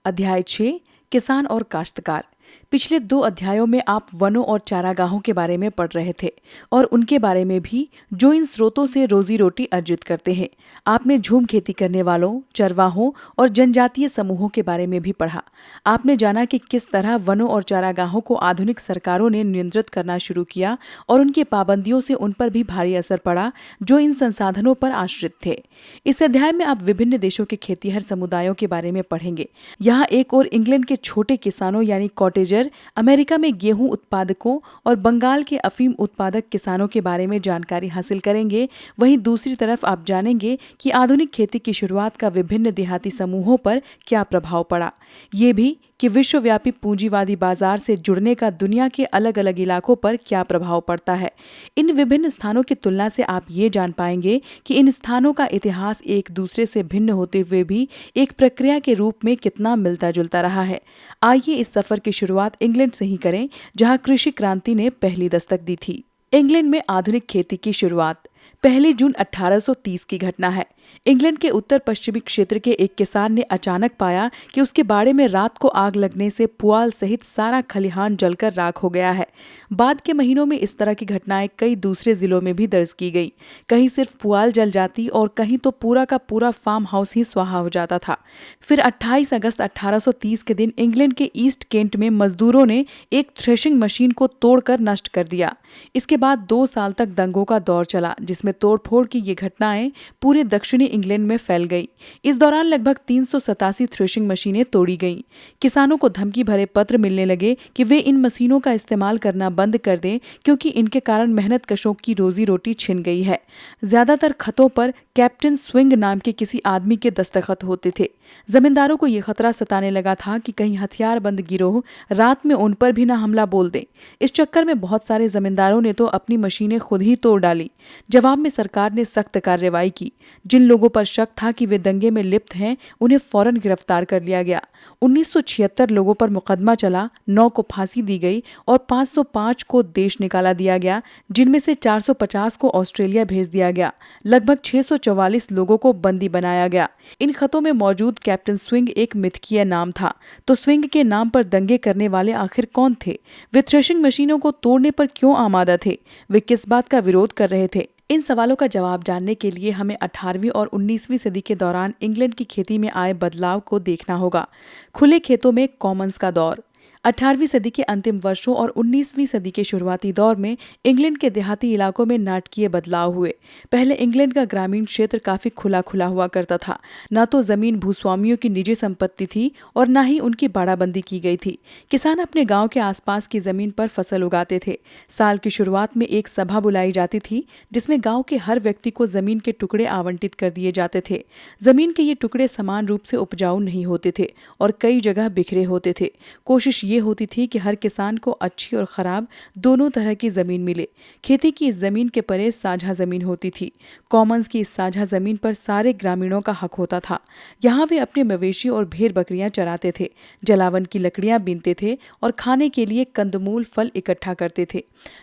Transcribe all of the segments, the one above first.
अध्याय 6 किसान और काश्तकार। पिछले 2 अध्यायों में आप वनों और चारागाहों के बारे में पढ़ रहे थे और उनके बारे में भी जो इन स्रोतों से रोजी रोटी अर्जित करते हैं। आपने झूम खेती करने वालों, चरवाहों और जनजातीय समूहों के बारे में भी पढ़ा। आपने जाना कि किस तरह वनों और चारागाहों को आधुनिक सरकारों ने नियंत्रित करना शुरू किया और उनकी पाबंदियों से उन पर भी भारी असर पड़ा जो इन संसाधनों पर आश्रित थे। इस अध्याय में आप विभिन्न देशों के खेतीहर समुदायों के बारे में पढ़ेंगे। यहाँ एक और इंग्लैंड के छोटे किसानों यानी कॉटेजर, अमेरिका में गेहूं उत्पादकों और बंगाल के अफीम उत्पादक किसानों के बारे में जानकारी हासिल करेंगे। वहीं दूसरी तरफ आप जानेंगे कि आधुनिक खेती की शुरुआत का विभिन्न देहाती समूहों पर क्या प्रभाव पड़ा। ये भी कि विश्वव्यापी पूंजीवादी बाजार से जुड़ने का दुनिया के अलग अलग इलाकों पर क्या प्रभाव पड़ता है। इन विभिन्न स्थानों की तुलना से आप ये जान पाएंगे कि इन स्थानों का इतिहास एक दूसरे से भिन्न होते हुए भी एक प्रक्रिया के रूप में कितना मिलता जुलता रहा है। आइए इस सफर की शुरुआत इंग्लैंड से ही करें, जहां कृषि क्रांति ने पहली दस्तक दी थी। इंग्लैंड में आधुनिक खेती की शुरुआत 1 जून 1830 की घटना है। इंग्लैंड के उत्तर पश्चिमी क्षेत्र के एक किसान ने अचानक पाया कि उसके बाड़े में रात को आग लगने से पुआल सहित सारा खलिहान जलकर राख हो गया है। बाद के महीनों में इस तरह की घटनाएं कई दूसरे जिलों में भी दर्ज की गई। कहीं सिर्फ पुआल जल जाती और कहीं तो पूरा का पूरा फार्म हाउस ही स्वाहा हो जाता था। फिर 28 अगस्त 1830 के दिन इंग्लैंड के ईस्ट केंट में मजदूरों ने एक थ्रेशिंग मशीन को तोड़कर नष्ट कर दिया। इसके बाद 2 साल तक दंगों का दौर चला, जिसमें तोड़फोड़ की ये घटनाएं पूरे दक्षिणी इंग्लैंड में फैल गई। इस दौरान लगभग 387 थ्रेशिंग मशीनें तोड़ी गईं। किसानों को धमकी भरे पत्र मिलने लगे कि वे इन मशीनों का इस्तेमाल करना बंद कर दें, क्योंकि इनके कारण मेहनत कशों की रोजी रोटी छिन गई है। ज्यादातर खतों पर कैप्टन स्विंग नाम के किसी आदमी के दस्तखत होते थे। जमींदारों को यह खतरा सताने लगा था कि कहीं हथियारबंद गिरोह रात में उन पर भी न हमला बोल दे। इस चक्कर में बहुत सारे जमींदारों ने तो अपनी मशीनें खुद ही तोड़ डाली। जवाब में सरकार ने सख्त कार्रवाई की। जिन लोगों पर शक था कि वे दंगे में लिप्त हैं, उन्हें फौरन गिरफ्तार कर लिया गया। 1976 लोगों पर मुकदमा चला, 9 को फांसी दी गई और 505 को देश निकाला दिया गया, जिनमें से 450 को ऑस्ट्रेलिया भेज दिया गया। लगभग 644 लोगों को बंदी बनाया गया। इन खतों में मौजूद कैप्टन स्विंग एक मिथकीय नाम था। तो स्विंग के नाम पर दंगे करने वाले आखिर कौन थे? वे थ्रेशिंग मशीनों को तोड़ने पर क्यों आमादा थे? वे किस बात का विरोध कर रहे थे? इन सवालों का जवाब जानने के लिए हमें 18वीं और 19वीं सदी के दौरान इंग्लैंड की खेती में आए बदलाव को देखना होगा। खुले खेतों में कॉमन्स का दौर। 18वीं सदी के अंतिम वर्षों और 19वीं सदी के शुरुआती दौर में इंग्लैंड के देहाती इलाकों में नाटकीय बदलाव हुए। पहले इंग्लैंड का ग्रामीण क्षेत्र काफी खुला खुला हुआ करता था। न तो जमीन भूस्वामियों की निजी संपत्ति थी और न ही उनकी बाड़ाबंदी की गई थी। किसान अपने गांव के आसपास की जमीन पर फसल उगाते थे। साल की शुरुआत में एक सभा बुलाई जाती थी, जिसमें गाँव के हर व्यक्ति को जमीन के टुकड़े आवंटित कर दिए जाते थे। जमीन के ये टुकड़े समान रूप से उपजाऊ नहीं होते थे और कई जगह बिखरे होते थे। कोशिश ये होती थी कि हर किसान को अच्छी और खराब दोनों तरह की जमीन मिले। खेती की इस जमीन के परे साझा जमीन होती थी। कॉमन्स की इस साझा जमीन पर सारे ग्रामीणों का हक होता था। यहाँ वे अपने मवेशी और भेड़ बकरियां चराते थे, जलावन की लकड़ियां बीनते थे और खाने के लिए कंदमूल फल इकट्ठा करते थे।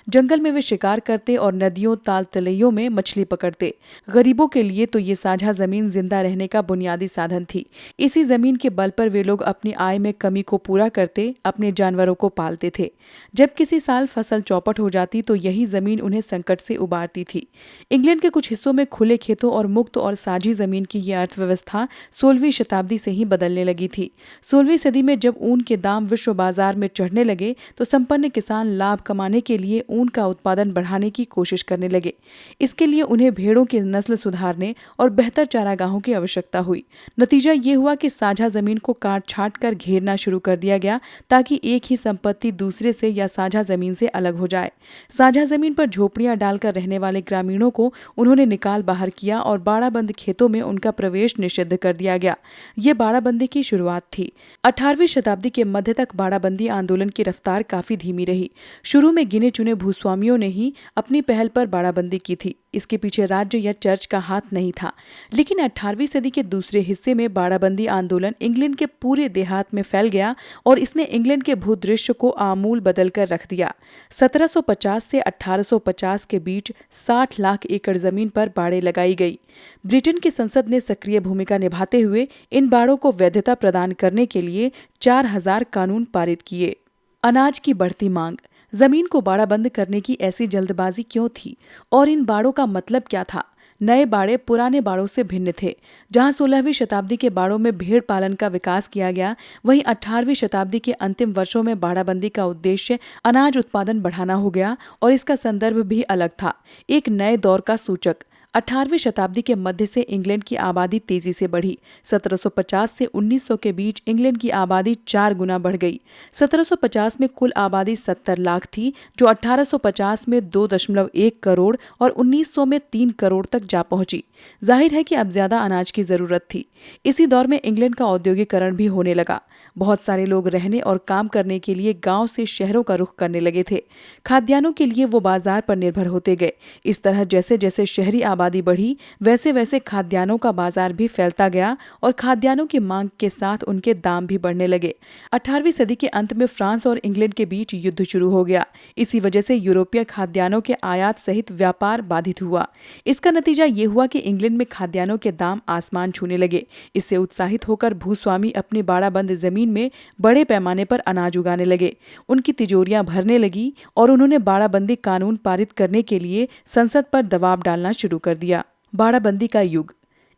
जंगल में वे शिकार करते और नदियों ताल तलैयों में मछली पकड़ते। गरीबों के लिए तो ये साझा जमीन जिंदा रहने का बुनियादी साधन थी। इसी जमीन के बल पर वे लोग अपनी आय में कमी को पूरा करते, अपने जानवरों को पालते थे। जब किसी साल फसल चौपट हो जाती तो यही जमीन उन्हें संकट से उबारती थी। इंग्लैंड के कुछ हिस्सों में खुले खेतों और मुक्त और साझी जमीन की यह अर्थव्यवस्था 16वीं शताब्दी से ही बदलने लगी थी। 16वीं सदी में जब ऊन के दाम विश्व बाजार में चढ़ने लगे तो संपन्न किसान लाभ कमाने के लिए ऊन का उत्पादन बढ़ाने की कोशिश करने लगे। इसके लिए उन्हें भेड़ों की नस्ल सुधारने और बेहतर चारागाहों की आवश्यकता हुई। नतीजा ये हुआ कि साझा जमीन को काट छाट कर घेरना शुरू कर दिया गया, ताकि एक ही संपत्ति दूसरे से या साझा जमीन से अलग हो जाए। साझा जमीन पर झोपड़ियां डालकर रहने वाले ग्रामीणों को उन्होंने निकाल बाहर किया और बाड़ाबंद खेतों में उनका प्रवेश निषिद्ध कर दिया गया। ये बाड़ाबंदी की शुरुआत थी। 18वीं शताब्दी के मध्य तक बाड़ाबंदी आंदोलन की रफ्तार काफी धीमी रही। शुरू में गिने चुने भूस्वामियों ने ही अपनी पहल पर बाड़ाबंदी की थी। इसके पीछे राज्य या चर्च का हाथ नहीं था। लेकिन 18वीं सदी के दूसरे हिस्से में बाड़ाबंदी आंदोलन इंग्लैंड के पूरे देहात में फैल गया और इसने इंग्लैंड के भूदृश्य को आमूल बदल कर रख दिया। 1750 से 1850 के बीच 60 लाख एकड़ जमीन पर बाड़े लगाई गई। ब्रिटेन की संसद ने सक्रिय भूमिका निभाते हुए इन बाड़ों को वैधता प्रदान करने के लिए 4000 कानून पारित किए। अनाज की बढ़ती मांग। जमीन को बाड़ाबंद करने की ऐसी जल्दबाजी क्यों थी और इन बाड़ों का मतलब क्या था? नए बाड़े पुराने बाड़ों से भिन्न थे। जहां 16वीं शताब्दी के बाड़ों में भेड़ पालन का विकास किया गया, वहीं 18वीं शताब्दी के अंतिम वर्षों में बाड़ाबंदी का उद्देश्य अनाज उत्पादन बढ़ाना हो गया और इसका संदर्भ भी अलग था, एक नए दौर का सूचक। 18वीं शताब्दी के मध्य से इंग्लैंड की आबादी तेजी से बढ़ी। 1750 से 1900 के बीच इंग्लैंड की आबादी 4 गुना बढ़ गई। 1750 में कुल आबादी 70 लाख थी, जो 1850 में 2.1 करोड़ और 1900 में 3 करोड़ तक जा पहुंची। जाहिर है कि अब ज्यादा अनाज की जरूरत थी। इसी दौर में इंग्लैंड का औद्योगिकरण भी होने लगा। बहुत सारे लोग रहने और काम करने के लिए गांव से शहरों का रुख करने लगे थे। खाद्यान्नों के लिए वो बाजार पर निर्भर होते गए। इस तरह जैसे जैसे शहरी आबादी बढ़ी, वैसे वैसे खाद्यान्नों का बाजार भी फैलता गया और खाद्यान्नों की मांग के साथ उनके दाम भी बढ़ने लगे। 18वीं सदी के अंत में फ्रांस और इंग्लैंड के बीच युद्ध शुरू हो गया। इसी वजह से यूरोपीय खाद्यान्नों के आयात सहित व्यापार बाधित हुआ। इसका नतीजा ये हुआ कि इंग्लैंड में खाद्यान्नों के दाम आसमान छूने लगे। इससे उत्साहित होकर भूस्वामी अपनी बाड़ाबंद जमीन में बड़े पैमाने पर अनाज उगाने लगे। उनकी तिजोरियां भरने लगी और उन्होंने बाड़ाबंदी कानून पारित करने के लिए संसद पर दबाव डालना शुरू कर दिया। बाड़ाबंदी का युग।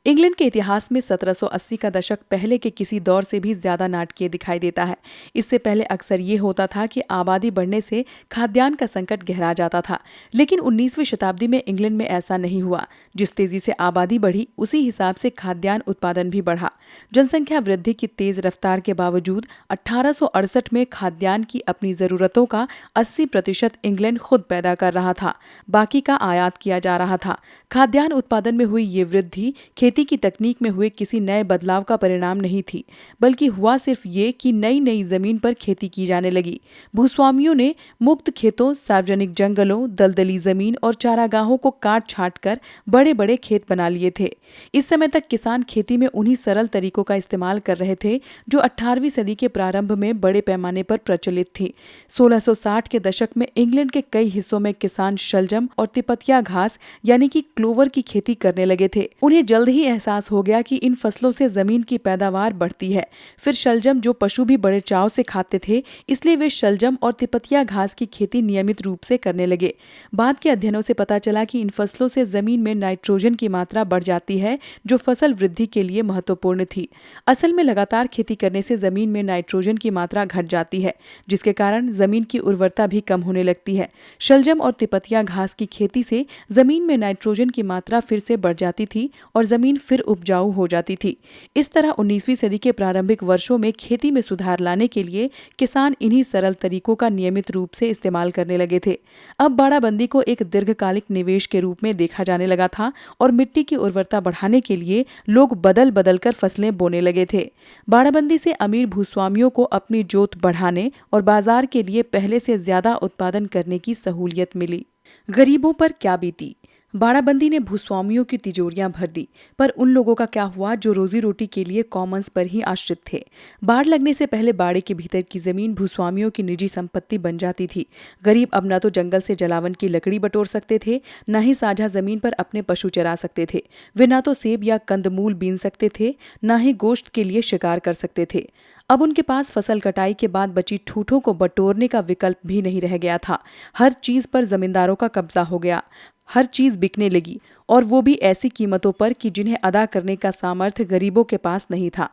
इंग्लैंड के इतिहास में 1780 का दशक पहले के किसी दौर से भी ज्यादा नाटकीय दिखाई देता है। इससे पहले अक्सर ये होता था कि आबादी बढ़ने से खाद्यान्न का संकट गहरा जाता था, लेकिन 19वीं शताब्दी में इंग्लैंड में ऐसा नहीं हुआ। जिस तेजी से आबादी बढ़ी, उसी हिसाब से खाद्यान्न उत्पादन भी बढ़ा। जनसंख्या वृद्धि की तेज रफ्तार के बावजूद 1868 में खाद्यान्न की अपनी जरूरतों का 80% इंग्लैंड खुद पैदा कर रहा था, बाकी का आयात किया जा रहा था। खाद्यान्न उत्पादन में हुई ये वृद्धि खेती की तकनीक में हुए किसी नए बदलाव का परिणाम नहीं थी, बल्कि हुआ सिर्फ ये कि नई नई जमीन पर खेती की जाने लगी। भूस्वामियों ने मुक्त खेतों, सार्वजनिक जंगलों, दलदली जमीन और चारागाहों को काट छांट कर बड़े बड़े खेत बना लिए थे। इस समय तक किसान खेती में उन्हीं सरल तरीकों का इस्तेमाल कर रहे थे जो 18वीं सदी के प्रारंभ में बड़े पैमाने पर प्रचलित थी। 1660 के दशक में इंग्लैंड के कई हिस्सों में किसान शलजम और तिपतिया घास यानी कि क्लोवर की खेती करने लगे थे। उन्हें जल्द ही एहसास हो गया कि इन फसलों से जमीन की पैदावार बढ़ती है। फिर शलजम, जो पशु भी बड़े चाव से खाते थे, इसलिए वे शलजम और तिपतिया घास की खेती नियमित रूप से करने लगे। बाद के अध्ययनों से पता चला कि इन फसलों से जमीन में नाइट्रोजन की मात्रा बढ़ जाती है, जो फसल वृद्धि के लिए महत्वपूर्ण थी। असल में लगातार खेती करने से जमीन में नाइट्रोजन की मात्रा घट जाती है, जिसके कारण जमीन की उर्वरता भी कम होने लगती है। शलजम और तिपतिया घास की खेती से जमीन में नाइट्रोजन की मात्रा फिर से बढ़ जाती थी और जमीन फिर उपजाऊ हो जाती थी। इस तरह 19वीं सदी के प्रारंभिक वर्षों में खेती में सुधार लाने के लिए किसान इन्हीं सरल तरीकों का नियमित रूप से इस्तेमाल करने लगे थे। अब बाड़ाबंदी को एक दीर्घकालिक निवेश के रूप में देखा जाने लगा था और मिट्टी की उर्वरता बढ़ाने के लिए लोग बदल बदल कर फसलें बोने लगे थे। बाड़ाबंदी से अमीर भूस्वामियों को अपनी जोत बढ़ाने और बाजार के लिए पहले से ज्यादा उत्पादन करने की सहूलियत मिली। गरीबों पर क्या बीती? बाड़ाबंदी ने भूस्वामियों की तिजोरियां भर दी, पर उन लोगों का क्या हुआ जो रोजी रोटी के लिए कॉमन्स पर ही आश्रित थे? बाढ़ लगने से पहले बाड़े के भीतर की जमीन भूस्वामियों की निजी संपत्ति बन जाती थी। गरीब अब न तो जंगल से जलावन की लकड़ी बटोर सकते थे, न ही साझा जमीन पर अपने पशु चरा सकते थे। वे न तो सेब या कंदमूल बीन सकते थे, न ही गोश्त के लिए शिकार कर सकते थे। अब उनके पास फसल कटाई के बाद बची ठूठों को बटोरने का विकल्प भी नहीं रह गया था। हर चीज पर जमींदारों का कब्जा हो गया। हर चीज बिकने लगी, और वो भी ऐसी कीमतों पर कि जिन्हें अदा करने का सामर्थ्य गरीबों के पास नहीं था।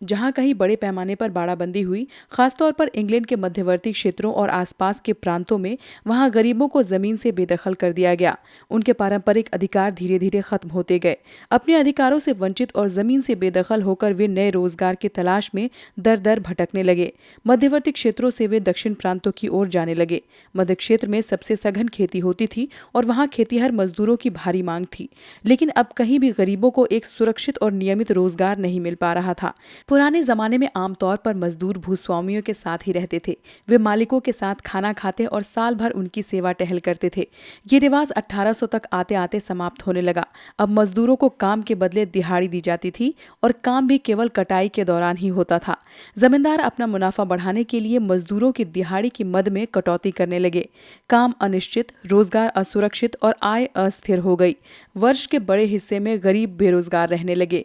जहां कहीं बड़े पैमाने पर बाड़ाबंदी हुई, खासतौर पर इंग्लैंड के मध्यवर्ती क्षेत्रों और आसपास के प्रांतों में, वहां गरीबों को जमीन से बेदखल कर दिया गया। उनके पारंपरिक अधिकार धीरे धीरे खत्म होते गए। अपने अधिकारों से वंचित और जमीन से बेदखल होकर वे नए रोजगार की तलाश में दर दर भटकने लगे। मध्यवर्ती क्षेत्रों से वे दक्षिण प्रांतों की ओर जाने लगे। मध्य क्षेत्र में सबसे सघन खेती होती थी और वहां खेतीहर मजदूरों की भारी मांग थी। थी, लेकिन अब कहीं भी गरीबों को एक सुरक्षित और नियमित रोजगार नहीं मिल पा रहा था। पुराने जमाने में आमतौर पर मजदूर भूस्वामियों के साथ ही रहते थे। वे मालिकों के साथ खाना खाते और साल भर उनकी सेवा टहल करते थे। ये रिवाज 1800 तक आते आते समाप्त होने लगा। अब मजदूरों को काम के बदले दिहाड़ी दी जाती थी और काम भी केवल कटाई के दौरान ही होता था। जमींदार अपना मुनाफा बढ़ाने के लिए मजदूरों की दिहाड़ी की मद में कटौती करने लगे। काम अनिश्चित, रोजगार असुरक्षित और आय अस्थिर हो गई। वर्ष के बड़े हिस्से में गरीब बेरोजगार रहने लगे।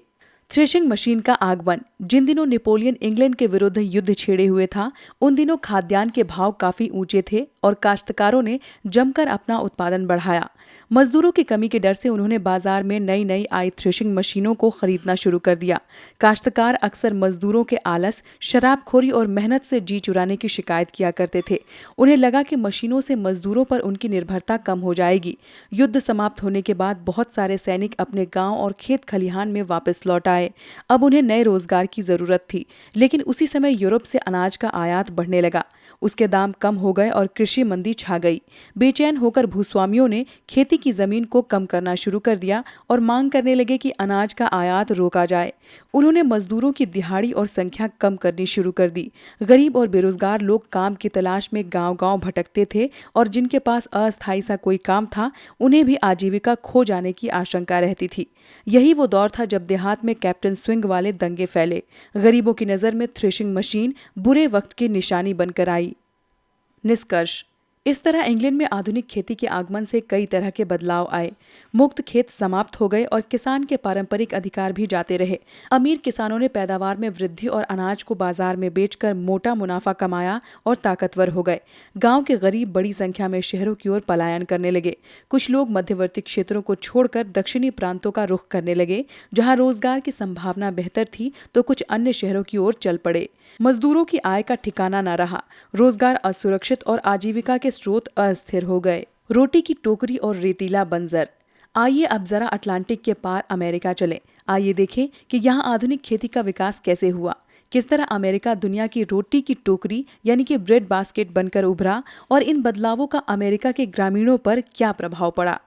थ्रेशिंग मशीन का आगमन। जिन दिनों नेपोलियन इंग्लैंड के विरुद्ध युद्ध छेड़े हुए था, उन दिनों खाद्यान्न के भाव काफी ऊंचे थे और काश्तकारों ने जमकर अपना उत्पादन बढ़ाया। मजदूरों की कमी के डर से उन्होंने बाजार में नई नई आई थ्रेशिंग मशीनों को खरीदना शुरू कर दिया। काश्तकार अक्सर मजदूरों के आलस, शराबखोरी और मेहनत से जी चुराने की शिकायत किया करते थे। उन्हें लगा कि मशीनों से मजदूरों पर उनकी निर्भरता कम हो जाएगी। युद्ध समाप्त होने के बाद बहुत सारे सैनिक अपने गांव और खेत खलिहान में वापस लौट आए। अब उन्हें नए रोजगार की जरूरत थी, लेकिन उसी समय यूरोप से अनाज का आयात बढ़ने लगा। उसके दाम कम हो गए और कृषि मंदी छा गई। बेचैन होकर भूस्वामियों ने खेती की जमीन को कम करना शुरू कर दिया और मांग करने लगे कि अनाज का आयात रोका जाए। उन्होंने मजदूरों की दिहाड़ी और संख्या कम करनी शुरू कर दी। गरीब और बेरोजगार लोग काम की तलाश में गांव-गांव भटकते थे और जिनके पास अस्थायी सा कोई काम था, उन्हें भी आजीविका खो जाने की आशंका रहती थी। यही वो दौर था जब देहात में कैप्टन स्विंग वाले दंगे फैले। गरीबों की नजर में थ्रेशिंग मशीन बुरे वक्त की निशानी बनकर आई। निष्कर्ष। इस तरह इंग्लैंड में आधुनिक खेती के आगमन से कई तरह के बदलाव आए। मुक्त खेत समाप्त हो गए और किसान के पारंपरिक अधिकार भी जाते रहे। अमीर किसानों ने पैदावार में वृद्धि और अनाज को बाजार में बेचकर मोटा मुनाफा कमाया और ताकतवर हो गए। गांव के गरीब बड़ी संख्या में शहरों की ओर पलायन करने लगे। कुछ लोग मध्यवर्ती क्षेत्रों को छोड़कर दक्षिणी प्रांतों का रुख करने लगे, जहां रोजगार की संभावना बेहतर थी, तो कुछ अन्य शहरों की ओर चल पड़े। मजदूरों की आय का ठिकाना न रहा। रोजगार असुरक्षित और आजीविका के स्रोत अस्थिर हो गए। रोटी की टोकरी और रेतीला बंजर। आइए अब जरा अटलांटिक के पार अमेरिका चलें। आइए देखें कि यहाँ आधुनिक खेती का विकास कैसे हुआ। किस तरह अमेरिका दुनिया की रोटी की टोकरी यानी कि ब्रेड बास्केट बनकर उभरा और इन बदलावों का अमेरिका के ग्रामीणों पर क्या प्रभाव पड़ा।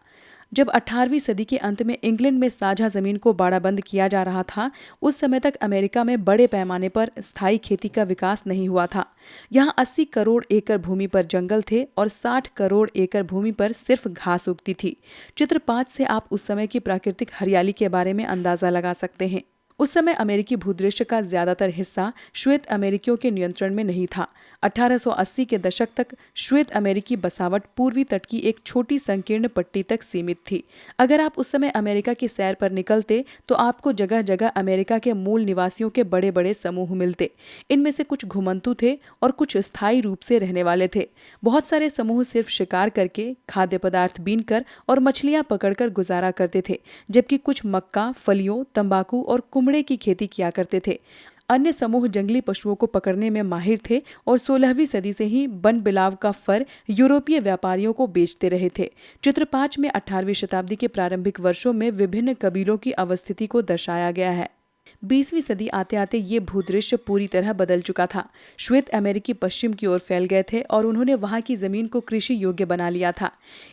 जब 18वीं सदी के अंत में इंग्लैंड में साझा जमीन को बाड़ाबंद किया जा रहा था, उस समय तक अमेरिका में बड़े पैमाने पर स्थायी खेती का विकास नहीं हुआ था। यहाँ 80 करोड़ एकड़ भूमि पर जंगल थे और 60 करोड़ एकड़ भूमि पर सिर्फ घास उगती थी। चित्र 5 से आप उस समय की प्राकृतिक हरियाली के बारे में अंदाजा लगा सकते हैं। उस समय अमेरिकी भूदृश्य का ज्यादातर हिस्सा श्वेत अमेरिकियों के नियंत्रण में नहीं था। 1880 के दशक तक श्वेत अमेरिकी बसावट पूर्वी तट की एक छोटी संकीर्ण पट्टी तक सीमित थी। अगर आप उस समय अमेरिका की सैर पर निकलते तो आपको जगह जगह अमेरिका के मूल निवासियों के बड़े बड़े समूह मिलते। इनमें से कुछ घुमंतू थे और कुछ स्थायी रूप से रहने वाले थे। बहुत सारे समूह सिर्फ शिकार करके, खाद्य पदार्थ बीनकर और मछलियां पकड़कर गुजारा करते थे, जबकि कुछ मक्का, फलियों, तंबाकू और कुमड़े की खेती किया करते थे। अन्य समूह जंगली पशुओं को पकड़ने में माहिर थे और 16वीं सदी से ही वन बिलाव का फर यूरोपीय व्यापारियों को बेचते रहे थे। चित्र 5 में 18वीं शताब्दी के प्रारंभिक वर्षों में विभिन्न कबीलों की अवस्थिति को दर्शाया गया है। 20वीं सदी आते आते ये भूदृश्य पूरी तरह बदल चुका था। श्वेत अमेरिकी पश्चिम की ओर फैल गए थे और उन्होंने वहां की जमीन को कृषि योग्य बना लिया था।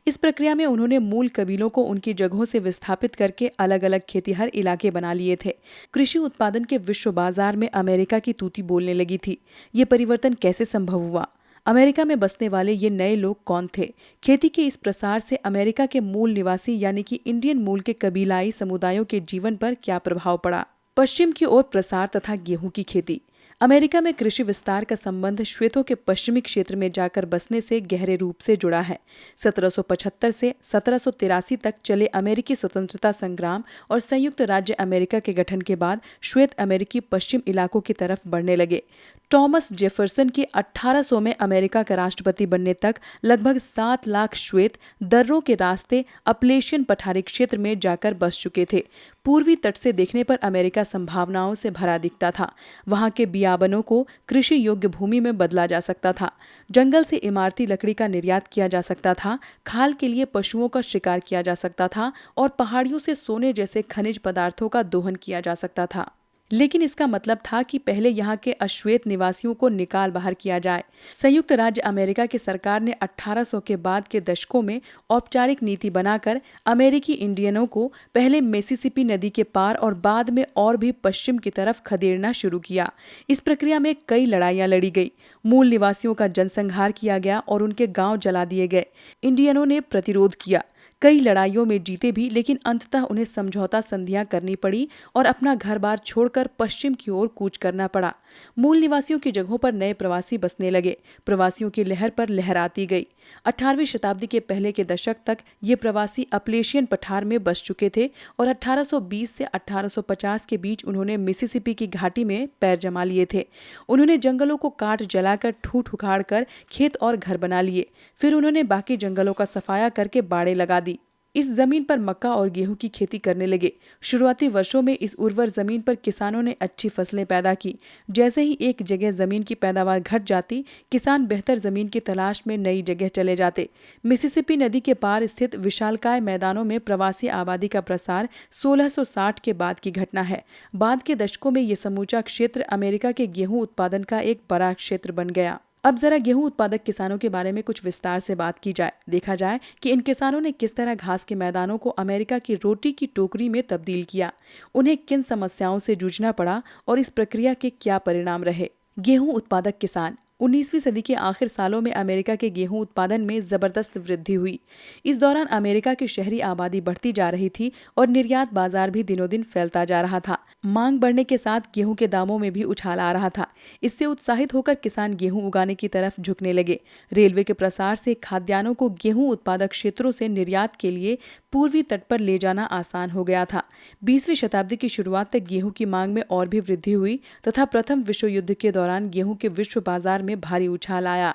इस प्रक्रिया में उन्होंने मूल कबीलों को उनकी जगहों से विस्थापित करके अलग अलग खेतीहर इलाके बना लिए थे। कृषि उत्पादन के विश्व बाजार में अमेरिका की तूती बोलने लगी थी। ये परिवर्तन कैसे संभव हुआ? अमेरिका में बसने वाले ये नए लोग कौन थे? खेती के इस प्रसार से अमेरिका के मूल निवासी यानी कि इंडियन मूल के कबीलाई समुदायों के जीवन पर क्या प्रभाव पड़ा? पश्चिम की ओर प्रसार तथा गेहूं की खेती। अमेरिका में कृषि विस्तार का संबंध श्वेतों के पश्चिमी क्षेत्र में जाकर बसने से गहरे रूप से जुड़ा है। 1775 से 1783 तक चले अमेरिकी स्वतंत्रता संग्राम और संयुक्त राज्य अमेरिका के गठन के बाद श्वेत अमेरिकी पश्चिम इलाकों की तरफ बढ़ने लगे। टॉमस जेफरसन के 1800 में अमेरिका का राष्ट्रपति बनने तक लगभग 7 लाख श्वेत दर्रों के रास्ते अपलेशियन पठारी क्षेत्र में जाकर बस चुके थे। पूर्वी तट से देखने पर अमेरिका संभावनाओं से भरा दिखता था। वहां के बियाबनों को कृषि योग्य भूमि में बदला जा सकता था। जंगल से इमारती लकड़ी का निर्यात किया जा सकता था। खाल के लिए पशुओं का शिकार किया जा सकता था और पहाड़ियों से सोने जैसे खनिज पदार्थों का दोहन किया जा सकता था। लेकिन इसका मतलब था कि पहले यहाँ के अश्वेत निवासियों को निकाल बाहर किया जाए। संयुक्त राज्य अमेरिका की सरकार ने 1800 के बाद के दशकों में औपचारिक नीति बनाकर अमेरिकी इंडियनों को पहले मिसिसिपी नदी के पार और बाद में और भी पश्चिम की तरफ खदेड़ना शुरू किया। इस प्रक्रिया में कई लड़ाइयां लड़ी गई, मूल निवासियों का जनसंहार किया गया और उनके गांव जला दिए गए। इंडियनों ने प्रतिरोध किया, कई लड़ाइयों में जीते भी, लेकिन अंततः उन्हें समझौता संधियां करनी पड़ी और अपना घर बार छोड़कर पश्चिम की ओर कूच करना पड़ा। मूल निवासियों की जगहों पर नए प्रवासी बसने लगे। प्रवासियों की लहर पर लहर आती गई। 18वीं शताब्दी के पहले के दशक तक ये प्रवासी अपलेशियन पठार में बस चुके थे और 1820 से 1850 के बीच उन्होंने मिसिसिपी की घाटी में पैर जमा लिए थे। उन्होंने जंगलों को काट जलाकर ठूठ उखाड़ कर खेत और घर बना लिए। फिर उन्होंने बाकी जंगलों का सफाया करके बाड़े लगा दी। इस जमीन पर मक्का और गेहूं की खेती करने लगे। शुरुआती वर्षों में इस उर्वर जमीन पर किसानों ने अच्छी फसलें पैदा की। जैसे ही एक जगह जमीन की पैदावार घट जाती, किसान बेहतर जमीन की तलाश में नई जगह चले जाते। मिसिसिपी नदी के पार स्थित विशालकाय मैदानों में प्रवासी आबादी का प्रसार 1660 के बाद की घटना है। बाद के दशकों में ये समूचा क्षेत्र अमेरिका के गेहूं उत्पादन का एक बड़ा क्षेत्र बन गया। अब जरा गेहूं उत्पादक किसानों के बारे में कुछ विस्तार से बात की जाए। देखा जाए कि इन किसानों ने किस तरह घास के मैदानों को अमेरिका की रोटी की टोकरी में तब्दील किया, उन्हें किन समस्याओं से जूझना पड़ा और इस प्रक्रिया के क्या परिणाम रहे। गेहूं उत्पादक किसान। 19वीं सदी के आखिर सालों में अमेरिका के गेहूं उत्पादन में जबरदस्त वृद्धि हुई। इस दौरान अमेरिका की शहरी आबादी बढ़ती जा रही थी और निर्यात बाजार भी दिनों दिन फैलता जा रहा था। मांग बढ़ने के साथ गेहूं के दामों में भी उछाल आ रहा था। इससे उत्साहित होकर किसान गेहूं उगाने की तरफ झुकने लगे। रेलवे के प्रसार से खाद्यान्नों को गेहूं उत्पादक क्षेत्रों से निर्यात के लिए पूर्वी तट पर ले जाना आसान हो गया था। 20वीं शताब्दी की शुरुआत तक गेहूं की मांग में और भी वृद्धि हुई तथा प्रथम विश्व युद्ध के दौरान गेहूं के विश्व बाजार में भारी उछाल आया।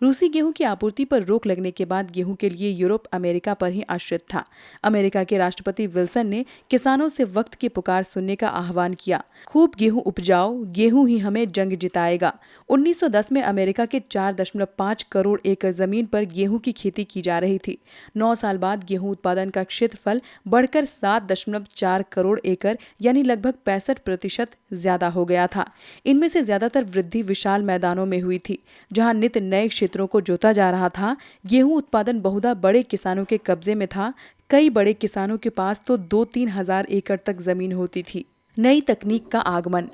रूसी गेहूं की आपूर्ति पर रोक लगने के बाद गेहूं के लिए यूरोप अमेरिका पर ही आश्रित था। अमेरिका के राष्ट्रपति विल्सन ने किसानों से वक्त की पुकार सुनने का आह्वान किया। खूब गेहूं उपजाओ, गेहूं ही हमें जंग जिताएगा। 1910 में अमेरिका के 4.5 करोड़ एकड़ जमीन पर गेहूं की खेती की जा रही थी। 9 साल बाद गेहूं उत्पादन का क्षेत्रफल बढ़कर 7.4 करोड़ एकड़ यानी लगभग 65% ज्यादा हो गया था। इनमें से ज्यादातर वृद्धि विशाल मैदानों में हुई थी, जहां नित नए क्षेत्रों को जोता जा रहा था। गेहूं उत्पादन बहुधा बड़े किसानों के कब्जे में था। कई बड़े किसानों के पास तो 2-3 हजार एकड़ तक जमीन होती थी। नई तकनीक का आगमन।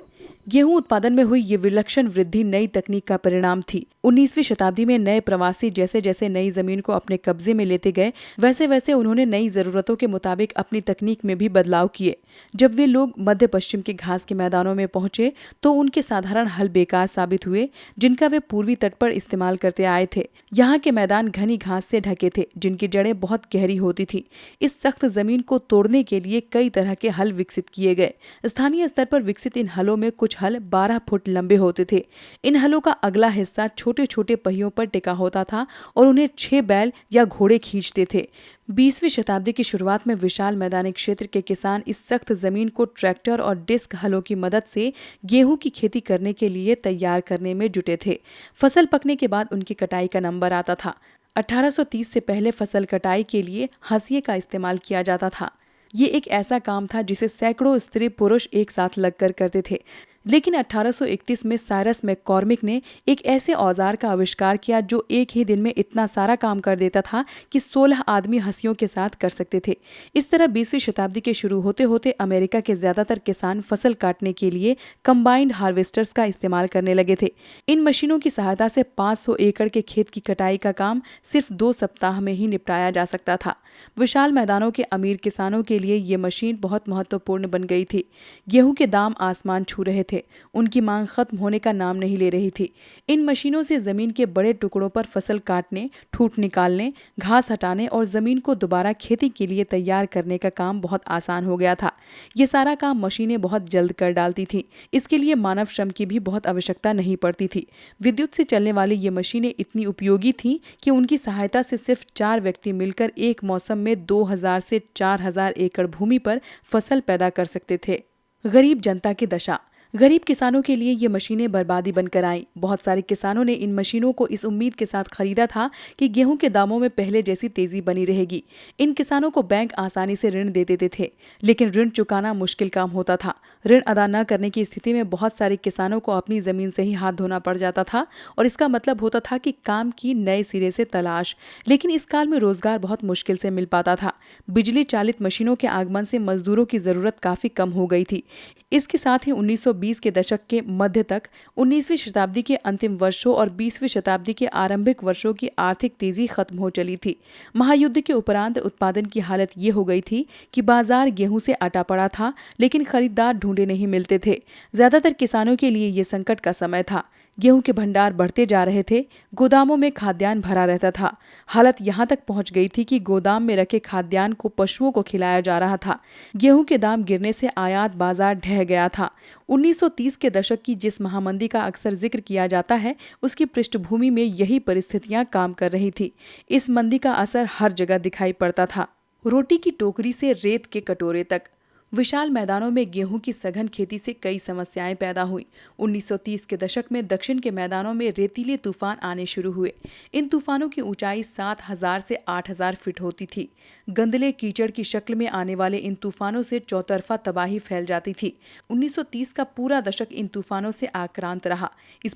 गेहूं उत्पादन में हुई ये विलक्षण वृद्धि नई तकनीक का परिणाम थी। 19वीं शताब्दी में नए प्रवासी जैसे जैसे नई जमीन को अपने कब्जे में लेते गए, वैसे वैसे उन्होंने नई जरूरतों के मुताबिक अपनी तकनीक में भी बदलाव किए। जब वे लोग मध्य पश्चिम के घास के मैदानों में पहुंचे तो उनके साधारण हल बेकार साबित हुए, जिनका वे पूर्वी तट पर इस्तेमाल करते आए थे। यहाँ के मैदान घनी घास से ढके थे, जिनकी जड़ें बहुत गहरी होती थी। इस सख्त जमीन को तोड़ने के लिए कई तरह के हल विकसित किए गए। स्थानीय स्तर पर विकसित इन हलों में कुछ हल 12 फुट लंबे होते थे। इन हलों का अगला हिस्सा छोटे छोटे पहियों पर टिका होता था और उन्हें 6 बैल या घोड़े खींचते थे। 20वीं शताब्दी की शुरुआत में विशाल मैदानी क्षेत्र के किसान इस सख्त जमीन को ट्रैक्टर और डिस्क हलों की मदद से गेहूं की खेती करने के लिए तैयार करने में जुटे थे। फसल पकने के बाद उनकी कटाई का नंबर आता था। 1830 से पहले फसल कटाई के लिए हंसिये का इस्तेमाल किया जाता था। ये एक ऐसा काम था जिसे सैकड़ों स्त्री पुरुष एक साथ लगकर करते थे। लेकिन 1831 में साइरस मैककॉर्मिक ने एक ऐसे औजार का आविष्कार किया जो एक ही दिन में इतना सारा काम कर देता था कि 16 आदमी हंसियों के साथ कर सकते थे। इस तरह 20वीं शताब्दी के शुरू होते होते अमेरिका के ज्यादातर किसान फसल काटने के लिए कंबाइंड हार्वेस्टर्स का इस्तेमाल करने लगे थे। इन मशीनों की सहायता से 500 एकड़ के खेत की कटाई का काम सिर्फ 2 सप्ताह में ही निपटाया जा सकता था। विशाल मैदानों के अमीर किसानों के लिए ये मशीन बहुत महत्वपूर्ण बन गई थी। गेहूं के दाम आसमान छू रहे थे। उनकी मांग खत्म होने का नाम नहीं ले रही थी। इन मशीनों से जमीन के बड़े टुकड़ों पर फसल काटने, ठूठ निकालने, घास हटाने और जमीन को दोबारा खेती के लिए तैयार करने का काम बहुत आसान हो गया था। ये सारा काम मशीनें बहुत जल्द कर डालती थीं। इसके लिए मानव श्रम की भी बहुत आवश्यकता नहीं पड़ती थी। विद्युत से चलने वाली ये मशीनें इतनी उपयोगी थीं कि उनकी सहायता से सिर्फ 4 व्यक्ति मिलकर एक मौसम में 2000 से 4000 एकड़ भूमि पर फसल पैदा कर सकते थे। गरीब जनता की दशा। गरीब किसानों के लिए ये मशीनें बर्बादी बनकर आईं। बहुत सारे किसानों ने इन मशीनों को इस उम्मीद के साथ खरीदा था कि गेहूं के दामों में पहले जैसी तेजी बनी रहेगी। इन किसानों को बैंक आसानी से ऋण दे देते थे, लेकिन ऋण चुकाना मुश्किल काम होता था। ऋण अदा न करने की स्थिति में बहुत सारे किसानों को अपनी जमीन से ही हाथ धोना पड़ जाता था और इसका मतलब होता था कि काम की नए सिरे से तलाश। लेकिन इस काल में रोजगार बहुत मुश्किल से मिल पाता था। बिजली चालित मशीनों के आगमन से मजदूरों की जरूरत काफी कम हो गई थी। इसके साथ ही 1920 के दशक के मध्य तक 19वीं शताब्दी के अंतिम वर्षों और 20वीं शताब्दी के आरंभिक वर्षों की आर्थिक तेजी खत्म हो चली थी। महायुद्ध के उपरांत उत्पादन की हालत ये हो गई थी कि बाजार गेहूं से अटा पड़ा था, लेकिन खरीदार ढूंढे नहीं मिलते थे। ज्यादातर किसानों के लिए ये संकट का समय था। गेहूं के भंडार बढ़ते जा रहे थे, गोदामों में खाद्यान्न भरा रहता था। हालत यहां तक पहुंच गई थी कि गोदाम में रखे खाद्यान्न को पशुओं को खिलाया जा रहा था। गेहूं के दाम गिरने से आयात बाजार ढह गया था। 1930 के दशक की जिस महामंदी का अक्सर जिक्र किया जाता है, उसकी पृष्ठभूमि में यही परिस्थितियां काम कर रही थी। इस मंदी का असर हर जगह दिखाई पड़ता था। रोटी की टोकरी से रेत के कटोरे तक विशाल मैदानों में गेहूं की सघन खेती से कई समस्याएं पैदा हुई। 1930 के दशक में दक्षिण के मैदानों में रेतीले तूफान आने शुरू हुए। इन तूफानों की ऊंचाई 7,000 से 8,000 फीट होती थी। गंदले कीचड़ की शक्ल में आने वाले इन तूफानों से चौतरफा तबाही फैल जाती थी। 1930 का पूरा दशक इन तूफानों से आक्रांत रहा। इस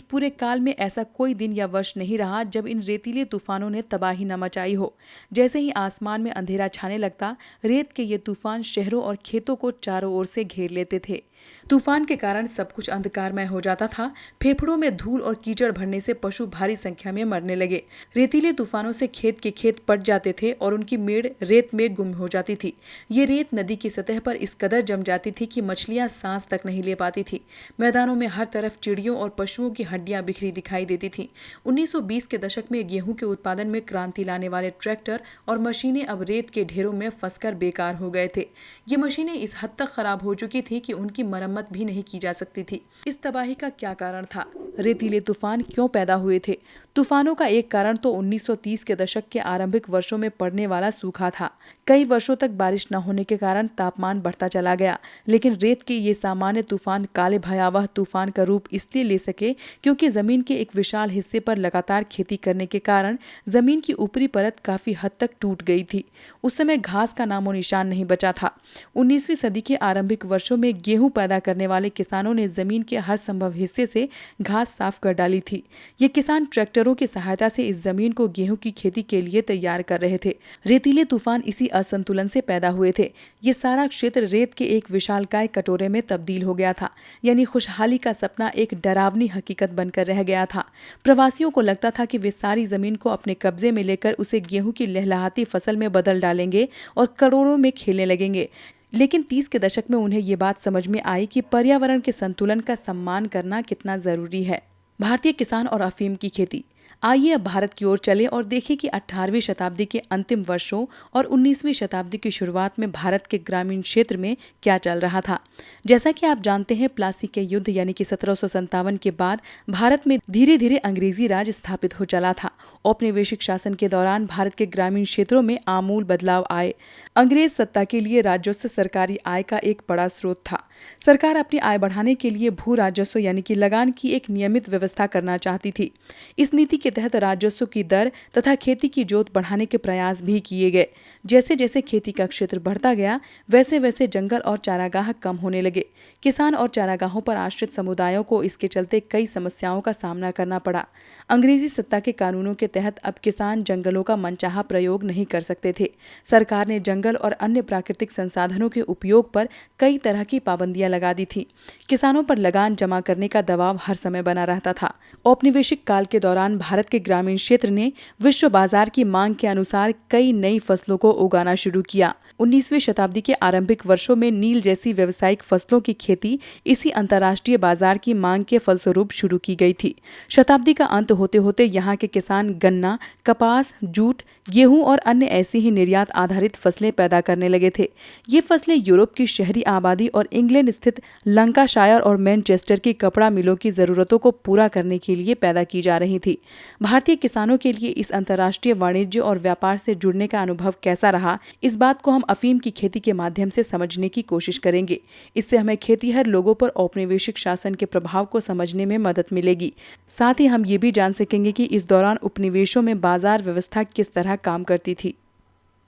पूरे काल में ऐसा कोई दिन या वर्ष नहीं रहा जब इन रेतीले तूफानों ने तबाही न मचाई हो। जैसे ही आसमान में अंधेरा छाने लगता, रेत के ये तूफान शहरों और खेतों को चारों ओर से घेर लेते थे। तूफान के कारण सब कुछ अंधकारमय हो जाता था। फेफड़ों में धूल और कीचड़ भरने से पशु भारी संख्या में मरने लगे। रेतीले तूफानों से खेत के खेत पट जाते थे और उनकी मेड़ रेत में गुम हो जाती थी। ये रेत नदी की सतह पर इस कदर जम जाती थी कि मछलियां सांस तक नहीं ले पाती थी। मैदानों में हर तरफ चिड़ियों और पशुओं की हड्डियां बिखरी दिखाई देती थी। 1920 के दशक में गेहूं के उत्पादन में क्रांति लाने वाले ट्रैक्टर और मशीनें अब रेत के ढेरों में फंसकर बेकार हो गए थे। ये मशीनें इस हद तक खराब हो चुकी थी कि उनकी मरम्मत भी नहीं की जा सकती थी। इस तबाही का क्या कारण था? रेतीले तूफान क्यों पैदा हुए थे? तूफानों का एक कारण तो 1930 के दशक के आरंभिक वर्षों में पड़ने वाला सूखा था। कई वर्षों तक बारिश न होने के कारण तापमान बढ़ता चला गया। लेकिन रेत के ये सामान्य तूफान काले भयावह तूफान का रूप इसलिए ले सके क्योंकि जमीन के एक विशाल हिस्से पर लगातार खेती करने के कारण जमीन की ऊपरी परत काफी हद तक टूट गई थी। उस समय घास का नामो निशान नहीं बचा था। 19वीं सदी के आरंभिक वर्षों में गेहूं पैदा करने वाले किसानों ने जमीन के हर संभव हिस्से से घास साफ कर डाली थी। ये किसान ट्रैक्टरों की सहायता से इस जमीन को गेहूं की खेती के लिए तैयार कर रहे थे। रेतीले तूफान इसी असंतुलन से पैदा हुए थे। ये सारा क्षेत्र रेत के एक विशालकाय कटोरे में तब्दील हो गया था। यानी खुशहाली का सपना एक डरावनी हकीकत बनकर रह गया था। प्रवासियों को लगता था कि वे सारी जमीन को अपने कब्जे में लेकर उसे गेहूं की लहलहाती फसल में बदल डालेंगे और करोड़ों में खेलने लगेंगे। लेकिन 30 के दशक में उन्हें ये बात समझ में आई कि पर्यावरण के संतुलन का सम्मान करना कितना जरूरी है। भारतीय किसान और अफीम की खेती। आइए अब भारत की ओर चले और देखें कि 18वीं शताब्दी के अंतिम वर्षों और 19वीं शताब्दी की शुरुआत में भारत के ग्रामीण क्षेत्र में क्या चल रहा था। जैसा कि आप जानते हैं, प्लासी के युद्ध यानी कि 1757 के बाद भारत में धीरे धीरे अंग्रेजी राज स्थापित हो चला था। औपनिवेशिक शासन के दौरान भारत के ग्रामीण क्षेत्रों में आमूल बदलाव आए। अंग्रेज सत्ता के लिए राजस्व सरकारी आय का एक बड़ा स्रोत था। सरकार अपनी आय बढ़ाने के लिए भू राजस्व यानी कि लगान की एक नियमित व्यवस्था करना चाहती थी। इस नीति के तहत राजस्व की दर तथा खेती की जोत बढ़ाने के प्रयास भी किए गए। जैसे जैसे खेती का क्षेत्र बढ़ता गया, वैसे वैसे जंगल और चारागाह कम होने लगे। किसान और चारागाहों पर आश्रित समुदायों को इसके चलते कई समस्याओं का सामना करना पड़ा। अंग्रेजी सत्ता के कानूनों के तहत अब किसान जंगलों का मनचाहा प्रयोग नहीं कर सकते थे। सरकार ने जंगल और अन्य प्राकृतिक संसाधनों के उपयोग पर कई तरह की पाबंदियां लगा दी थी। किसानों पर लगान जमा करने का दबाव हर समय बना रहता था। औपनिवेशिक काल के दौरान भारत के ग्रामीण क्षेत्र ने विश्व बाजार की मांग के अनुसार कई नई फसलों को उगाना शुरू किया। 19वीं शताब्दी के आरंभिक वर्षों में नील जैसी व्यावसायिक फसलों की खेती इसी अंतर्राष्ट्रीय बाजार की मांग के फलस्वरूप शुरू की गई थी। शताब्दी का अंत होते होते यहाँ के किसान गन्ना, कपास, जूट, गेहूं और अन्य ऐसी ही निर्यात आधारित फसलें पैदा करने लगे थे। ये फसलें यूरोप की शहरी आबादी और इंग्लैंड स्थित लंकाशायर और मैनचेस्टर की कपड़ा मिलों की जरूरतों को पूरा करने के लिए पैदा की जा रही थी। भारतीय किसानों के लिए इस अंतर्राष्ट्रीय वाणिज्य और व्यापार से जुड़ने का अनुभव कैसा रहा, इस बात को हम अफीम की खेती के माध्यम से समझने की कोशिश करेंगे। इससे हमें खेतीहर लोगों पर औपनिवेशिक शासन के प्रभाव को समझने में मदद मिलेगी। साथ ही हम ये भी जान सकेंगे कि इस दौरान उपनिवेशों में बाजार व्यवस्था किस तरह काम करती थी।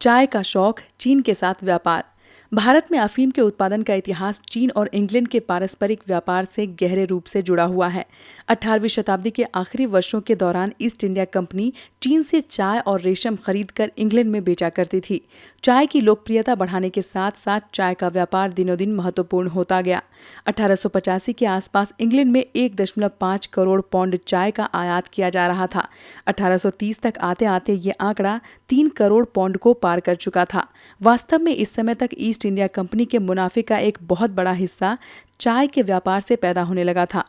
चाय का शौक, चीन के साथ व्यापार। भारत में अफीम के उत्पादन का इतिहास चीन और इंग्लैंड के पारस्परिक व्यापार से गहरे रूप से जुड़ा हुआ है। 18वीं शताब्दी के आखिरी वर्षों के दौरान ईस्ट इंडिया कंपनी चीन से चाय और रेशम खरीदकर इंग्लैंड में बेचा करती थी। चाय की लोकप्रियता बढ़ाने के साथ साथ चाय का व्यापार दिनों दिन महत्वपूर्ण होता गया। 1885 के आसपास इंग्लैंड में 1.5 करोड़ पौंड चाय का आयात किया जा रहा था। 1830 तक आते आते ये आंकड़ा 3 करोड़ पौंड को पार कर चुका था। वास्तव में इस समय तक ईस्ट इंडिया कंपनी के मुनाफे का एक बहुत बड़ा हिस्सा चाय के व्यापार से पैदा होने लगा था।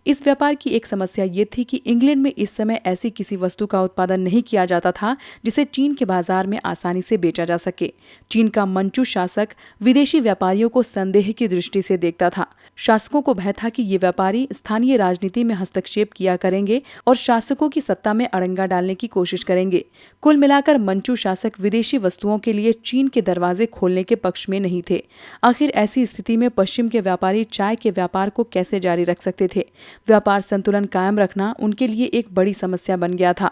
इस व्यापार की एक समस्या ये थी कि इंग्लैंड में इस समय ऐसी किसी वस्तु का उत्पादन नहीं किया जाता था जिसे चीन के बाजार में आसानी से बेचा जा सके। चीन का मंचू शासक विदेशी व्यापारियों को संदेह की दृष्टि से देखता था। शासकों को भय था कि ये व्यापारी स्थानीय राजनीति में हस्तक्षेप किया करेंगे और शासकों की सत्ता में अड़ंगा डालने की कोशिश करेंगे। कुल मिलाकर मंचू शासक विदेशी वस्तुओं के लिए चीन के दरवाजे खोलने के पक्ष में नहीं थे। आखिर ऐसी स्थिति में पश्चिम के व्यापारी चाय के व्यापार को कैसे जारी रख सकते थे? व्यापार संतुलन कायम रखना उनके लिए एक बड़ी समस्या बन गया था।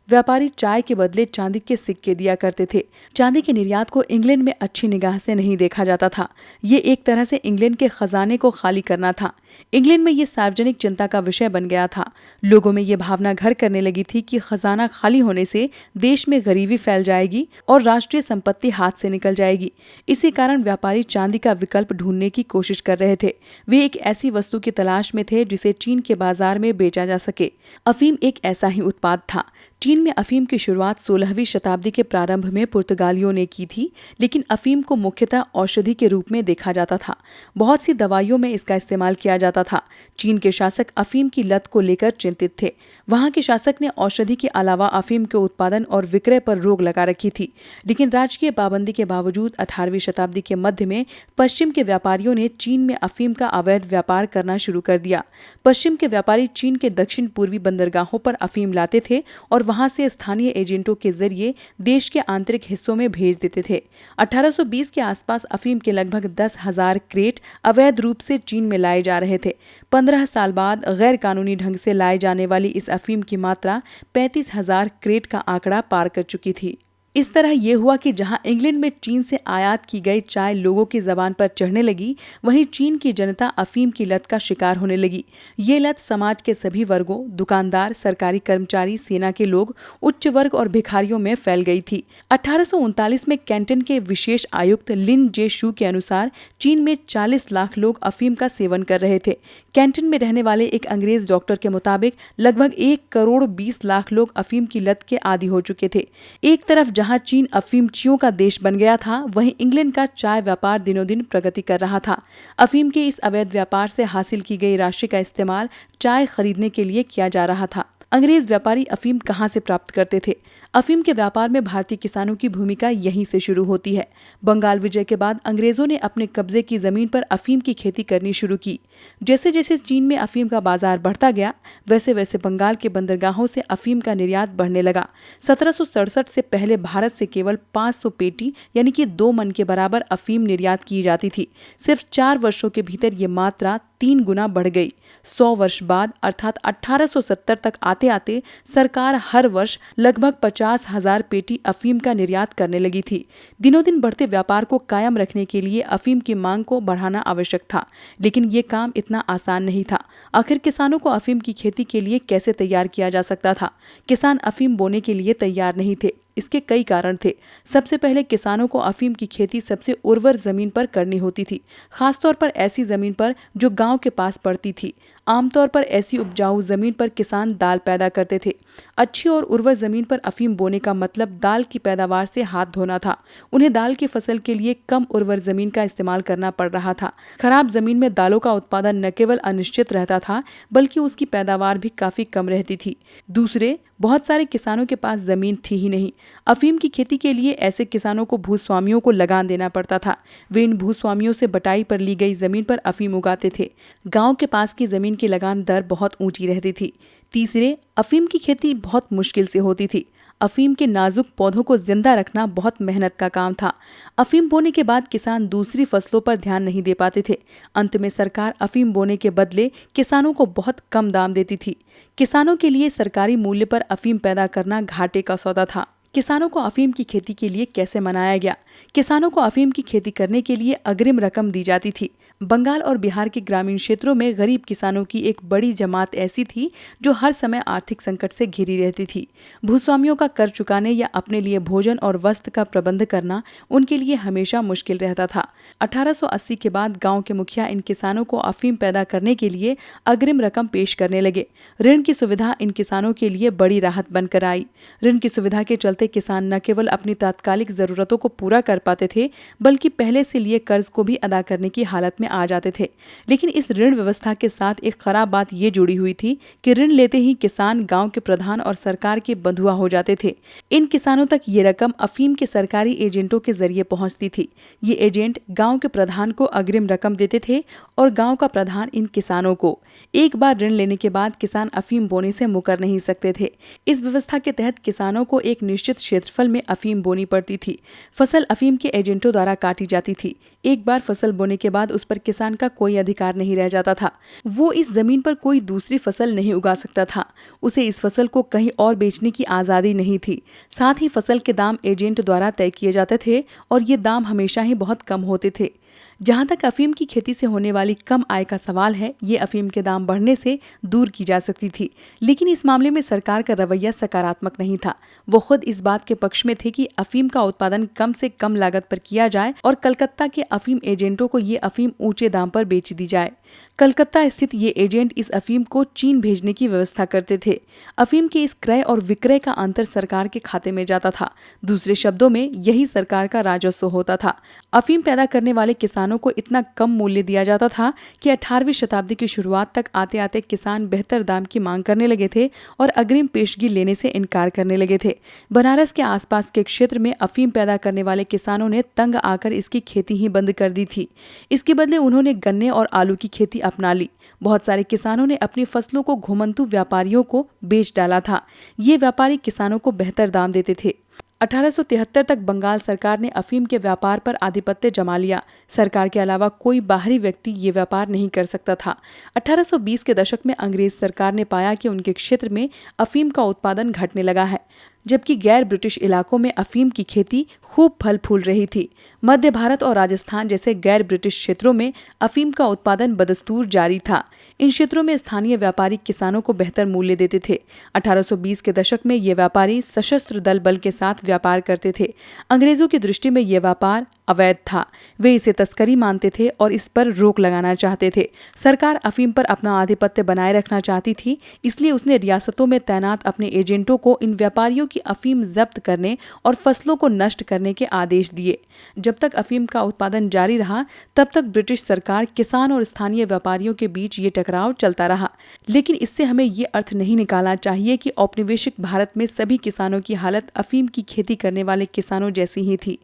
व्यापारी चाय के बदले चांदी के सिक्के दिया करते थे। चांदी के निर्यात को इंग्लैंड में अच्छी निगाह से नहीं देखा जाता था। ये एक तरह से इंग्लैंड के खजाने को खाली करना था। इंग्लैंड में ये सार्वजनिक चिंता का विषय बन गया था। लोगों में ये भावना घर करने लगी थी कि खजाना खाली होने से देश में गरीबी फैल जाएगी और राष्ट्रीय संपत्ति हाथ से निकल जाएगी। इसी कारण व्यापारी चांदी का विकल्प ढूंढने की कोशिश कर रहे थे। वे एक ऐसी वस्तु की तलाश में थे जिसे चीन के बाजार में बेचा जा सके। अफीम एक ऐसा ही उत्पाद था। चीन में अफीम की शुरुआत 16वीं शताब्दी के प्रारंभ में पुर्तगालियों ने की थी, लेकिन अफीम को मुख्यतः औषधि के रूप में देखा जाता था। बहुत सी दवाइयों में इसका इस्तेमाल किया जाता था। चीन के शासक अफीम की लत को लेकर चिंतित थे। वहां के शासक ने औषधि के अलावा अफीम के उत्पादन और विक्रय पर रोक लगा रखी थी, लेकिन राजकीय पाबंदी के बावजूद 18वीं शताब्दी के मध्य में पश्चिम के व्यापारियों ने चीन में अफीम का अवैध व्यापार करना शुरू कर दिया। पश्चिम के व्यापारी चीन के दक्षिण पूर्वी बंदरगाहों पर अफीम लाते थे और वहां से स्थानीय एजेंटों के जरिए देश के आंतरिक हिस्सों में भेज देते थे। 1820 के आसपास अफीम के लगभग 10,000 क्रेट अवैध रूप से चीन में लाए जा रहे थे। 15 साल बाद गैर कानूनी ढंग से लाए जाने वाली इस अफीम की मात्रा 35,000 क्रेट का आंकड़ा पार कर चुकी थी। इस तरह ये हुआ कि जहां इंग्लैंड में चीन से आयात की गई चाय लोगों की जबान पर चढ़ने लगी, वहीं चीन की जनता अफीम की लत का शिकार होने लगी। ये लत समाज के सभी वर्गों, दुकानदार, सरकारी कर्मचारी, सेना के लोग, उच्च वर्ग और भिखारियों में फैल गई थी। 1839 में कैंटन के विशेष आयुक्त लिन जे शू के अनुसार चीन में 40 लाख लोग अफीम का सेवन कर रहे थे। कैंटन में रहने वाले एक अंग्रेज डॉक्टर के मुताबिक लगभग 1 करोड़ 20 लाख लोग अफीम की लत के आदी हो चुके थे। एक तरफ जहां चीन अफीमचियों का देश बन गया था, वहीं इंग्लैंड का चाय व्यापार दिनों दिन प्रगति कर रहा था। अफीम के इस अवैध व्यापार से हासिल की गई राशि का इस्तेमाल चाय खरीदने के लिए किया जा रहा था। अंग्रेज व्यापारी अफीम कहां से प्राप्त करते थे? अफीम के व्यापार में भारतीय किसानों की भूमिका यहीं से शुरू होती है। बंगाल विजय के बाद अंग्रेजों ने अपने कब्जे की जमीन पर अफीम की खेती करनी शुरू की। जैसे जैसे चीन में अफीम का बाजार बढ़ता गया, वैसे वैसे बंगाल के बंदरगाहों से अफीम का निर्यात बढ़ने लगा। 1767 से पहले भारत से केवल 500 पेटी यानी कि 2 मन के बराबर अफीम निर्यात की जाती थी। सिर्फ 4 वर्षों के भीतर ये मात्रा 3 गुना बढ़ गई। 100 वर्ष बाद अर्थात 1870 तक आते आते सरकार हर वर्ष लगभग 50,000 पेटी अफीम का निर्यात करने लगी थी। दिनों दिन बढ़ते व्यापार को कायम रखने के लिए अफीम की मांग को बढ़ाना आवश्यक था, लेकिन ये काम इतना आसान नहीं था। आखिर किसानों को अफीम की खेती के लिए कैसे तैयार किया जा सकता था? किसान अफीम बोने के लिए तैयार नहीं थे। इसके कई कारण थे। सबसे पहले किसानों को अफीम की खेती सबसे उर्वर जमीन पर करनी होती थी, खासतौर पर ऐसी जमीन पर जो गांव के पास पड़ती थी। आमतौर पर ऐसी उपजाऊ जमीन पर किसान दाल पैदा करते थे। अच्छी और उर्वर जमीन पर अफीम बोने का मतलब दाल की पैदावार से हाथ धोना था। उन्हें दाल की फसल के लिए कम उर्वर जमीन का इस्तेमाल करना पड़ रहा था। खराब जमीन में दालों का उत्पादन न केवल अनिश्चित रहता था, बल्कि उसकी पैदावार भी काफी कम रहती थी। दूसरे, बहुत सारे किसानों के पास जमीन थी ही नहीं। अफीम की खेती के लिए ऐसे किसानों को भूस्वामियों को लगान देना पड़ता था। वे इन भूस्वामियों से बटाई पर ली गई जमीन पर अफीम उगाते थे। गांव के पास की जमीन की लगान दर बहुत ऊंची रहती थी। तीसरे, अफीम की खेती बहुत मुश्किल से होती थी। अफीम के नाजुक पौधों को जिंदा रखना बहुत मेहनत का काम था। अफीम बोने के बाद किसान दूसरी फसलों पर ध्यान नहीं दे पाते थे। अंत में सरकार अफीम बोने के बदले किसानों को बहुत कम दाम देती थी। किसानों के लिए सरकारी मूल्य पर अफीम पैदा करना घाटे का सौदा था। किसानों को अफीम की खेती के लिए कैसे मनाया गया? किसानों को अफीम की खेती करने के लिए अग्रिम रकम दी जाती थी। बंगाल और बिहार के ग्रामीण क्षेत्रों में गरीब किसानों की एक बड़ी जमात ऐसी थी जो हर समय आर्थिक संकट से घिरी रहती थी। भूस्वामियों का कर चुकाने या अपने लिए भोजन और वस्त्र का प्रबंध करना उनके लिए हमेशा मुश्किल रहता था। 1880 के बाद गांव के मुखिया इन किसानों को अफीम पैदा करने के लिए अग्रिम रकम पेश करने लगे। ऋण की सुविधा इन किसानों के लिए बड़ी राहत बनकर आई। ऋण की सुविधा के चलते किसान न केवल अपनी तात्कालिक जरूरतों को पूरा कर पाते थे, बल्कि पहले से लिए कर्ज को भी अदा करने की हालत में आ जाते थे। लेकिन इस ऋण व्यवस्था के साथ एक खराब बात ये जुड़ी हुई थी कि ऋण लेते ही किसान गांव के प्रधान और सरकार के बंधुआ हो जाते थे। इन किसानों तक ये रकम अफीम के सरकारी एजेंटों के जरिए पहुंचती थी। ये एजेंट गांव के प्रधान को अग्रिम रकम देते थे और गांव का प्रधान इन किसानों को। एक बार ऋण लेने के बाद किसान अफीम बोने से मुकर नहीं सकते थे। इस व्यवस्था के तहत किसानों को एक निश्चित क्षेत्रफल में अफीम बोनी पड़ती थी। फसल अफीम के एजेंटों द्वारा काटी जाती थी। एक बार फसल बोने के बाद उस पर किसान का कोई अधिकार नहीं रह जाता था। वो इस जमीन पर कोई दूसरी फसल नहीं उगा सकता था। उसे इस फसल को कहीं और बेचने की आज़ादी नहीं थी। साथ ही फसल के दाम एजेंट द्वारा तय किए जाते थे और ये दाम हमेशा ही बहुत कम होते थे। जहां तक अफीम की खेती से होने वाली कम आय का सवाल है, ये अफीम के दाम बढ़ने से दूर की जा सकती थी। लेकिन इस मामले में सरकार का रवैया सकारात्मक नहीं था। वो खुद इस बात के पक्ष में थे कि अफीम का उत्पादन कम से कम लागत पर किया जाए और कलकत्ता के अफीम एजेंटों को ये अफीम ऊंचे दाम पर बेच दी जाए। कलकत्ता स्थित ये एजेंट इस अफीम को चीन भेजने की व्यवस्था करते थे। अफीम के इस क्रय और विक्रय का अंतर सरकार के खाते में जाता था। दूसरे शब्दों में यही सरकार का राजस्व होता था। अफीम पैदा करने वाले किसानों को इतना कम मूल्य दिया जाता था कि 18वीं शताब्दी की शुरुआत तक आते आते किसान बेहतर दाम की मांग करने लगे थे और अग्रिम पेशगी लेने से इनकार करने लगे थे। बनारस के आसपास के क्षेत्र में अफीम पैदा करने वाले किसानों ने तंग आकर इसकी खेती ही बंद कर दी थी। इसके बदले उन्होंने गन्ने और आलू की खेती अपना ली। बहुत सारे किसानों ने अपनी फसलों को घुमंतू व्यापारियों को बेच डाला था। ये व्यापारी किसानों को बेहतर दाम देते थे। 1873 तक बंगाल सरकार ने अफीम के व्यापार पर आधिपत्य जमा लिया। सरकार के अलावा कोई बाहरी व्यक्ति ये व्यापार नहीं कर सकता था। 1820 के दशक में अंग्रेज सरकार ने पाया कि उनके क्षेत्र में अफीम का उत्पादन घटने लगा है, जबकि गैर ब्रिटिश इलाकों में अफीम की खेती खूब फल फूल रही थी। मध्य भारत और राजस्थान जैसे गैर ब्रिटिश क्षेत्रों में अफीम का उत्पादन बदस्तूर जारी था। इन क्षेत्रों में स्थानीय व्यापारी किसानों को बेहतर मूल्य देते थे। 1820 के दशक में ये व्यापारी सशस्त्र दल बल के साथ व्यापार करते थे। अंग्रेजों की दृष्टि में ये व्यापार अवैध था। वे इसे तस्करी मानते थे और इस पर रोक लगाना चाहते थे। सरकार अफीम पर अपना आधिपत्य बनाए रखना चाहती थी, इसलिए उसने रियासतों में तैनात अपने एजेंटों को इन व्यापारियों की अफीम जब्त करने और फसलों को नष्ट करने के आदेश दिए। जब तक अफीम का उत्पादन जारी रहा, तब तक ब्रिटिश सरकार, किसान और स्थानीय व्यापारियों के बीच ये टकराव चलता रहा। लेकिन इससे हमें ये अर्थ नहीं निकालना चाहिए कि औपनिवेशिक भारत में सभी किसानों की हालत अफीम की खेती करने वाले किसानों जैसी ही थी।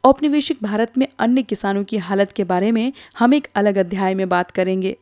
औपनिवेशिक भारत में अन्य किसानों की हालत के बारे में हम एक अलग अध्याय में बात करेंगे।